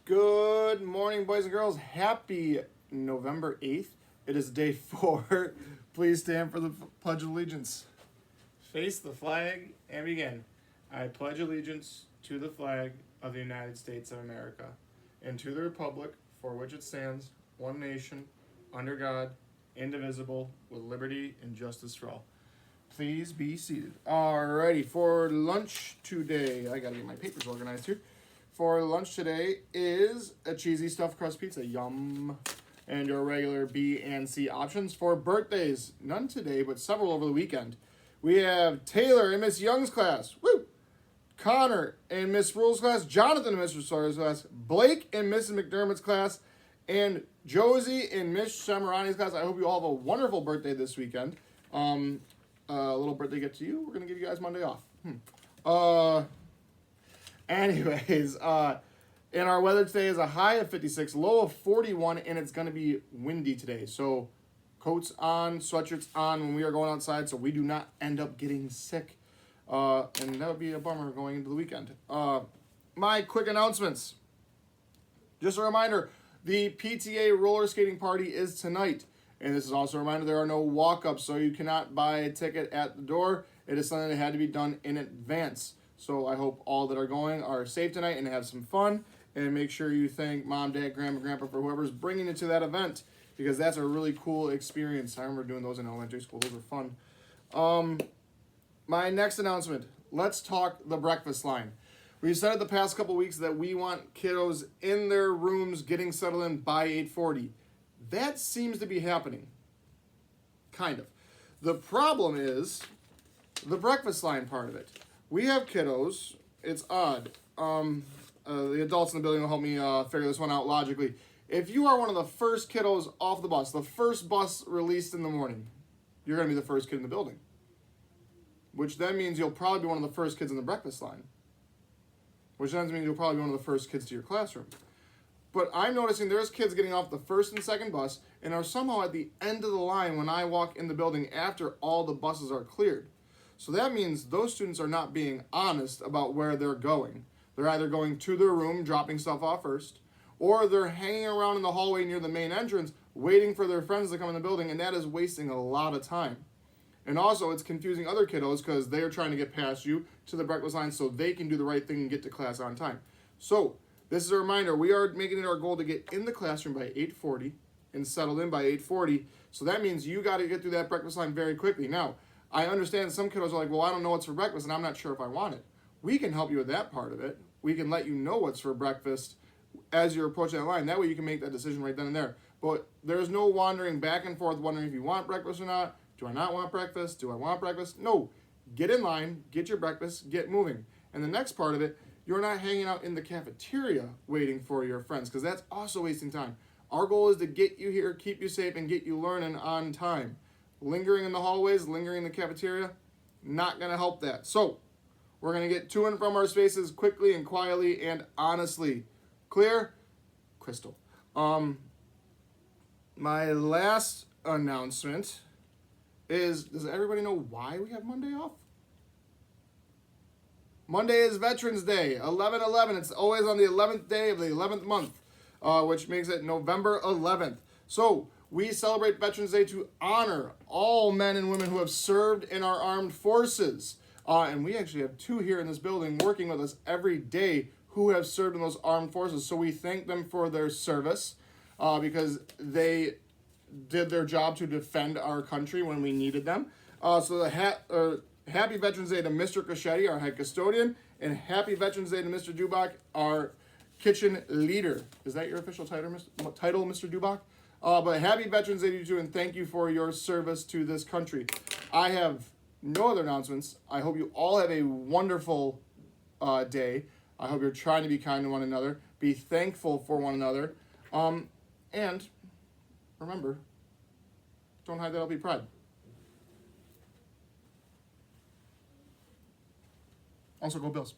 Good morning, boys and girls. Happy November 8th. It is day 4. Please stand for the Pledge of Allegiance. Face the flag and begin. I pledge allegiance to the flag of the United States of America and to the republic for which it stands, one nation, under God, indivisible, with liberty and justice for all. Please be seated. Alrighty, for lunch today, I gotta get my papers organized here. For lunch today is a cheesy stuffed crust pizza, yum, and your regular B and C options. For birthdays, none today, but several over the weekend. We have Taylor in Miss Young's class, woo! Connor in Miss Rule's class, Jonathan in Mr. Sawyer's class, Blake in Mrs. McDermott's class, and Josie in Miss Shamarani's class. I hope you all have a wonderful birthday this weekend. A little birthday gift to you. We're going to give you guys Monday off. Anyways, and our weather today is a high of 56, low of 41, and it's going to be windy today. So coats on, sweatshirts on when we are going outside so we do not end up getting sick. And that would be a bummer going into the weekend. My quick announcements. Just a reminder, the PTA roller skating party is tonight. And this is also a reminder there are no walk-ups, so you cannot buy a ticket at the door. It is something that had to be done in advance. So I hope all that are going are safe tonight and have some fun. And make sure you thank Mom, Dad, Grandma, Grandpa for whoever's bringing you to that event, because that's a really cool experience. I remember doing those in elementary school. Those were fun. My next announcement, let's talk the breakfast line. We've said it the past couple weeks that we want kiddos in their rooms getting settled in by 8:40. That seems to be happening. Kind of. The problem is the breakfast line part of it. We have kiddos. It's odd. The adults in the building will help me figure this one out logically. If you are one of the first kiddos off the bus, the first bus released in the morning, you're going to be the first kid in the building. Which then means you'll probably be one of the first kids in the breakfast line. Which then means you'll probably be one of the first kids to your classroom. But I'm noticing there's kids getting off the first and second bus and are somehow at the end of the line when I walk in the building after all the buses are cleared. So that means those students are not being honest about where they're going. They're either going to their room, dropping stuff off first, or they're hanging around in the hallway near the main entrance, waiting for their friends to come in the building, and that is wasting a lot of time. And also, it's confusing other kiddos because they're trying to get past you to the breakfast line so they can do the right thing and get to class on time. So, this is a reminder, we are making it our goal to get in the classroom by 8:40 and settled in by 8:40. So that means you got to get through that breakfast line very quickly. Now, I understand some kiddos are like, well, I don't know what's for breakfast and I'm not sure if I want it. We can help you with that part of it. We can let you know what's for breakfast as you're approaching that line. That way you can make that decision right then and there. But there's no wandering back and forth wondering if you want breakfast or not. Do I not want breakfast? Do I want breakfast? No. Get in line, get your breakfast, get moving. And the next part of it, you're not hanging out in the cafeteria waiting for your friends, because that's also wasting time. Our goal is to get you here, keep you safe, and get you learning on time. Lingering in the hallways, lingering in the cafeteria, not going to help that. So, we're going to get to and from our spaces quickly and quietly and honestly. Clear? Crystal. My last announcement is, does everybody know why we have Monday off? Monday is Veterans Day, 11/11. It's always on the 11th day of the 11th month, which makes it November 11th. So we celebrate Veterans Day to honor all men and women who have served in our armed forces. And we actually have 2 here in this building working with us every day who have served in those armed forces. So we thank them for their service because they did their job to defend our country when we needed them. Happy Veterans Day to Mr. Cachetti, our head custodian, and happy Veterans Day to Mr. Dubach, our kitchen leader. Is that your official title, Mr. Dubach? But happy Veterans Day to you too, and thank you for your service to this country. I have no other announcements. I hope you all have a wonderful day. I hope you're trying to be kind to one another, be thankful for one another, and remember, don't hide that LP pride. Also, go Bills.